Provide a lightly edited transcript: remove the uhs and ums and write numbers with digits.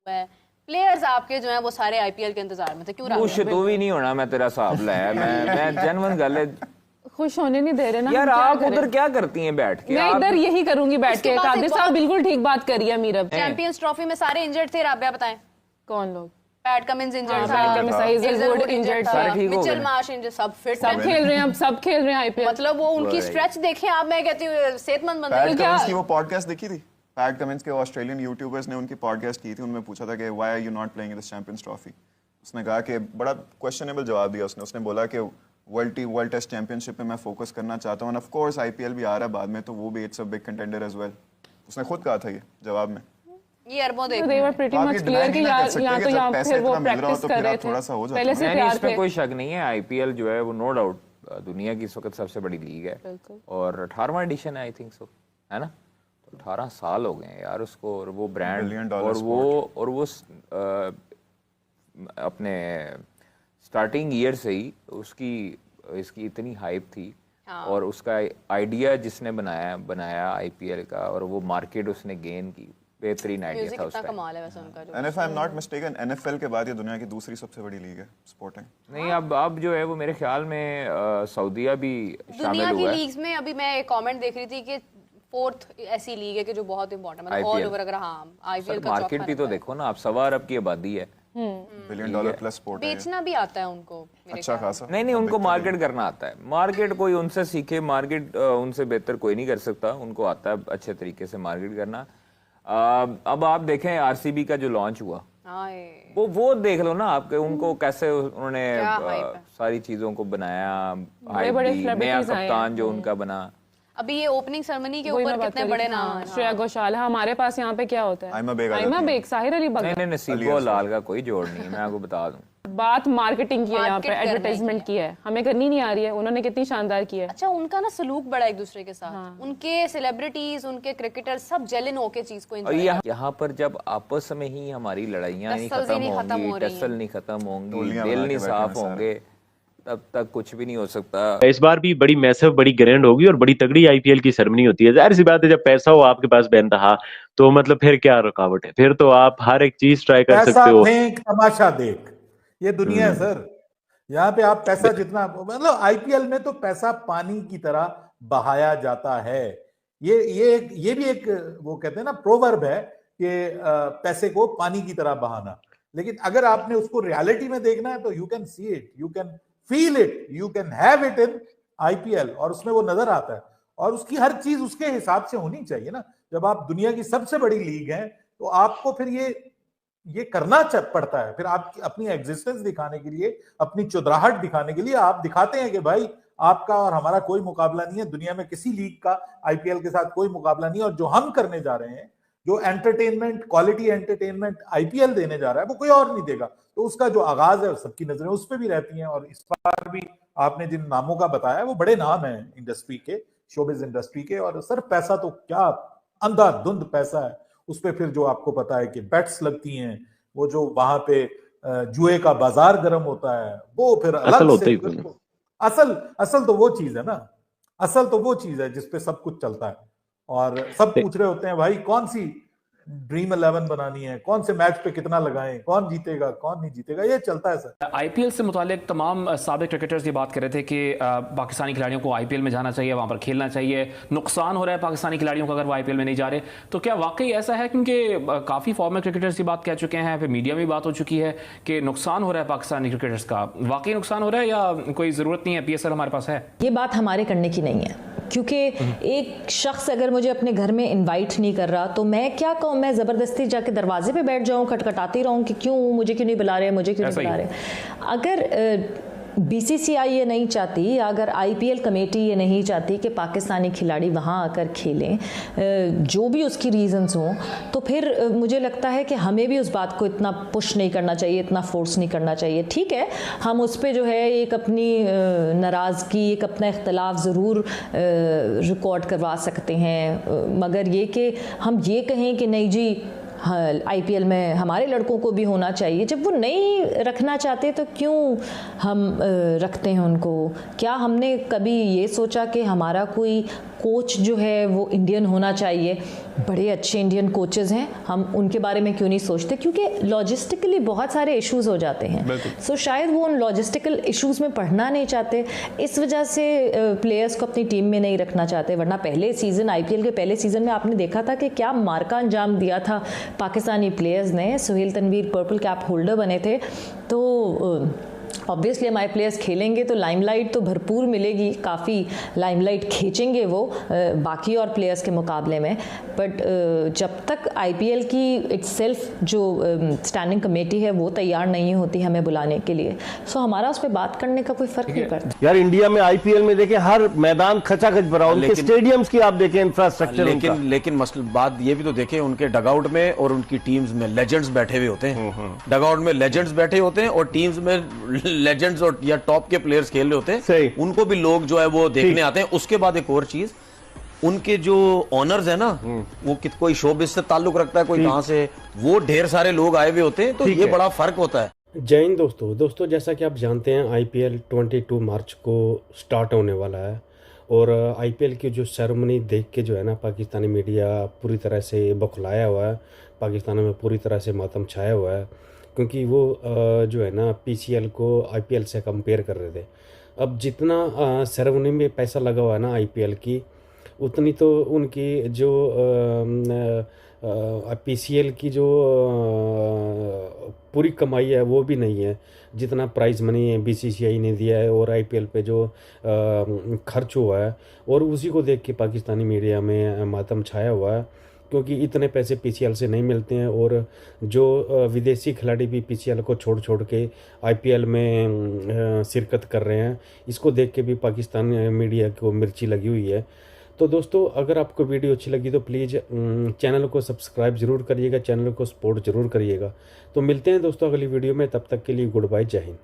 है। प्लेयर्स आपके जो हैं वो सारे आईपीएल के इंतजार में थे, क्यों खुश तो भी नहीं होना, मैं तेरा हिसाब लाया, मैं जेन्युइन गल है, खुश होने नहीं दे रहे ना यार। आप उधर क्या करती हैं बैठ के? मैं इधर यही करूंगी बैठ के। कादिर साहब बिल्कुल ठीक बात करी है मीरब। चैंपियंस ट्रॉफी में सारे इंजर्ड थे, राबिया बताएं कौन लोग? पैट कमिंस इंजर्ड था, पैट कमिंस हाज़लवुड इंजर्ड था, मिचेल मार्श इंजर्ड, सब फिट सब खेल रहे हैं, अब सब खेल रहे हैं आईपीएल। मतलब वो उनकी स्ट्रेच देखें आप, मैं कहती हूँ सेहतमंद बंदे। पैट कमिंस की वो पॉडकास्ट देखी थी? पैट कमिंस के ऑस्ट्रेलियन यूट्यूबर्स ने उनकी पॉडकास्ट की थी, उनमें पूछा था कि why are you not playing this Champions Trophy. उसने कहा कि बड़ा क्वेश्चनेबल जवाब दिया उसने बोला कि वर्ल्ड टेस्ट चैंपियनशिप पे मैं फोकस करना चाहता हूँ, ऑफ कोर्स आईपीएल भी आ रहा है बाद में, तो वो भी it's a big contender as well. उसने खुद कहा था ये जवाब में। ये अरबों देख they were pretty much clear कि यहाँ तो यहाँ फिर वो प्रैक्टिस कर रहे थे, पहले से तैयार थे। इसमें कोई शक नहीं है, आईपीएल जो है वो नो डाउट दुनिया की इस वक्त सबसे बड़ी लीग है और 18वां एडिशन है आई थिंक सो, है ना? तो 18 साल हो गए यार उसको, और वो ब्रांड और वो अपने स्टार्टिंग ईयर से ही इसकी इतनी हाइप थी। और उसका आइडिया जिसने बनाया आईपीएल का, और वो मार्केट उसने गेन की, बेहतरीन आइडिया था उसका। कमाल है वैसे उनका जो। And if I am not mistaken, NFL के बाद ये दुनिया की दूसरी सबसे बड़ी लीग है स्पोर्टिंग। नहीं, अब जो है वो मेरे ख्याल में सऊदीया भी शामिल दुनिया हुआ की है। लीग्स में अभी मैं एक कमेंट देख रही थी कि 4th ऐसी लीग है कि जो बहुत इंपॉर्टेंट, मतलब ऑल ओवर अगर आईपीएल का मार्केट भी तो देखो ना, आप 1.25 अरब की आबादी है, $1 बिलियन प्लस स्पोर्ट है। बेचना भी आता है उनको अच्छा खासा। नहीं उनको मार्केट करना आता है। मार्केट कोई उनसे सीखे, मार्केट उनसे बेहतर कोई नहीं कर सकता, उनको आता है अच्छे तरीके से मार्केट करना। अब आप देखें आरसीबी का जो लॉन्च हुआ, वो देख लो ना आपके, उनको कैसे उन्होंने सारी चीजों को बनाया, नया कप्तान जो उनका बना। अभी ये ओपनिंग सेरेमनी के ऊपर कितने बड़े नाम हैं। श्रेया घोषाल, हमारे पास यहाँ पे क्या होता है? आइमा बेग, साहिर अली बग्गा। नहीं नसीबो लाल का कोई जोड़ नहीं है, मैं आपको बता दूं। बात मार्केटिंग की है, यहाँ पे एडवर्टाइजमेंट की है, हमें करनी नहीं आ रही है, उन्होंने कितनी शानदार की है। अच्छा, उनका ना सलूक बड़ा एक दूसरे के साथ, उनके सेलिब्रिटीज, उनके क्रिकेटर सब जेलिन होके चीज को एंजॉय। यहाँ पर जब आपस में ही हमारी लड़ाइयाँ नहीं खत्म होंगी, टसल नहीं खत्म होंगी, दिल नहीं साफ होंगे, तब तक कुछ भी नहीं हो सकता। इस बार भी बड़ी मैसिव, बड़ी ग्रैंड होगी और बड़ी तगड़ी आईपीएल की सेरेमनी होती है। जाहिर सी बात है, जब पैसा हो आपके पास बेनतहा, तो मतलब फिर क्या रुकावट है? फिर तो आप हर एक चीज ट्राई कर सकते हो। तमाशा देख, ये दुनिया है सर। यहाँ पे आप पैसा जितना, मतलब आईपीएल में तो पैसा पानी की तरह बहाया जाता है। ये भी एक वो कहते हैं ना प्रोवर्ब है कि पैसे को पानी की तरह बहाना। लेकिन अगर आपने उसको रियलिटी में देखना है तो you can see it, you can feel it, you can have it in IPL, और उसमें वो नजर आता है। और उसकी हर चीज उसके हिसाब से होनी चाहिए ना। जब आप दुनिया की सबसे बड़ी लीग हैं तो आपको फिर ये करना पड़ता है। फिर आप अपनी एग्जिस्टेंस दिखाने के लिए, अपनी चुदराहट दिखाने के लिए आप दिखाते हैं कि भाई आपका और हमारा कोई मुकाबला नहीं है, दुनिया में किसी लीग का आईपीएल के साथ कोई मुकाबला नहीं है। और जो हम करने जा रहे हैं, जो एंटरटेनमेंट, क्वालिटी एंटरटेनमेंट आईपीएल देने जा रहा है, वो कोई और नहीं देगा। तो उसका जो आगाज है, सबकी नजरें उस पर भी रहती हैं। और इस बार भी आपने जिन नामों का बताया वो बड़े नाम हैं इंडस्ट्री के, शोबिज इंडस्ट्री के। और सर पैसा तो क्या अंधाधुंध पैसा है उस पर। फिर जो आपको पता है कि बेट्स लगती हैं, वो जो वहां पे जुए का बाजार गर्म होता है, वो फिर अलग से असल तो वो चीज है ना। असल तो वो चीज है जिसपे सब कुछ चलता है। और सब पूछ रहे होते हैं भाई कौन सी ड्रीम 11 बनानी है, कौन से मैच पे कितना लगाएं, कौन जीतेगा कौन नहीं जीतेगा, ये चलता है सर। आईपीएल से मुतालिक तमाम साबिक क्रिकेटर्स ये बात कर रहे थे कि पाकिस्तानी खिलाड़ियों को आईपीएल में जाना चाहिए, वहां पर खेलना चाहिए। नुकसान हो रहा है पाकिस्तानी खिलाड़ियों का अगर वो आईपीएल में नहीं जा रहे। तो क्या वाकई ऐसा है? क्योंकि काफ़ी फॉर्मर क्रिकेटर्स ये बात कह चुके हैं, फिर मीडिया में बात हो चुकी है कि नुकसान हो रहा है पाकिस्तानी क्रिकेटर्स का। वाकई नुकसान हो रहा है या कोई ज़रूरत नहीं है, पीएसएल हमारे पास है? ये बात हमारे करने की नहीं है, क्योंकि एक शख्स अगर मुझे अपने घर में इनवाइट नहीं कर रहा तो मैं क्या कहूँ, मैं ज़बरदस्ती जाके दरवाजे पे बैठ जाऊँ, खटखटाती रहूँ कि क्यों मुझे क्यों नहीं बुला रहे, मुझे क्यों नहीं बुला रहे। अगर बीसीसीआई ये नहीं चाहती, या अगर आईपीएल कमेटी ये नहीं चाहती कि पाकिस्तानी खिलाड़ी वहाँ आकर खेलें, जो भी उसकी रीज़न्स हों, तो फिर मुझे लगता है कि हमें भी उस बात को इतना पुश नहीं करना चाहिए, इतना फोर्स नहीं करना चाहिए। ठीक है, हम उस पर जो है एक अपनी नाराज़गी, एक अपना इख्तलाफ ज़रूर रिकॉर्ड करवा सकते हैं, मगर ये कि हम ये कहें कि नहीं जी हाँ आईपीएल में हमारे लड़कों को भी होना चाहिए, जब वो नहीं रखना चाहते तो क्यों हम रखते हैं उनको? क्या हमने कभी ये सोचा कि हमारा कोई कोच जो है वो इंडियन होना चाहिए। बड़े अच्छे इंडियन कोचेस हैं, हम उनके बारे में क्यों नहीं सोचते, क्योंकि लॉजिस्टिकली बहुत सारे इश्यूज हो जाते हैं। सो शायद वो उन लॉजिस्टिकल इश्यूज में पढ़ना नहीं चाहते, इस वजह से प्लेयर्स को अपनी टीम में नहीं रखना चाहते। वरना पहले सीजन, आईपीएल के पहले सीजन में आपने देखा था कि क्या मार्का अंजाम दिया था पाकिस्तानी प्लेयर्स ने। Sohail Tanvir purple cap holder बने थे, तो ऑब्वियसली हमारे प्लेयर्स खेलेंगे तो लाइमलाइट तो भरपूर मिलेगी, काफ़ी लाइमलाइट खींचेंगे वो बाकी और प्लेयर्स के मुकाबले में। बट जब तक आईपीएल की इट्सेल्फ जो स्टैंडिंग कमेटी है वो तैयार नहीं होती हमें बुलाने के लिए, सो हमारा उस पर बात करने का कोई फर्क नहीं पड़ता। यार इंडिया में आईपीएल में देखें हर मैदान खचाखच भरा, उनके स्टेडियम्स की आप देखें इंफ्रास्ट्रक्चर, लेकिन मसला बात ये भी तो देखें, उनके डगआउट में और उनकी टीम्स में लेजेंड्स बैठे हुए होते हैं। डगआउट में लेजेंड्स बैठे होते हैं और टीम्स में लेजेंड्स और या टॉप के प्लेयर्स खेल रहे होते हैं, उनको भी लोग जो है वो देखने आते हैं। उसके बाद एक और चीज, उनके जो ऑनर्स है ना, वो कोई शोबिज से ताल्लुक रखता है, कोई कहां से, वो ढेर सारे लोग आए हुए होते हैं, तो ये बड़ा फर्क होता है। जय हिंद दोस्तों, जैसा कि आप जानते हैं आईपीएल 22 मार्च को स्टार्ट होने वाला है और आईपीएल की जो सेरेमनी देख के जो है ना पाकिस्तानी मीडिया पूरी तरह से बौखलाया हुआ है, पाकिस्तान में पूरी तरह से मातम छाया हुआ है, क्योंकि वो जो है ना पीसीएल को आईपीएल से कंपेयर कर रहे थे। अब जितना सेरेमनी में पैसा लगा हुआ है ना आईपीएल की, उतनी तो उनकी जो पीसीएल की जो पूरी कमाई है वो भी नहीं है, जितना प्राइज मनी है बीसीसीआई ने दिया है और आईपीएल पे जो खर्च हुआ है, और उसी को देख के पाकिस्तानी मीडिया में मातम छाया हुआ है, क्योंकि इतने पैसे पीसीएल से नहीं मिलते हैं। और जो विदेशी खिलाड़ी भी पीसीएल को छोड़ के आईपीएल में शिरकत कर रहे हैं, इसको देख के भी पाकिस्तान मीडिया को मिर्ची लगी हुई है। तो दोस्तों, अगर आपको वीडियो अच्छी लगी तो प्लीज़ चैनल को सब्सक्राइब ज़रूर करिएगा, चैनल को सपोर्ट ज़रूर करिएगा। तो मिलते हैं दोस्तों अगली वीडियो में, तब तक के लिए गुड बाय, जय हिंद।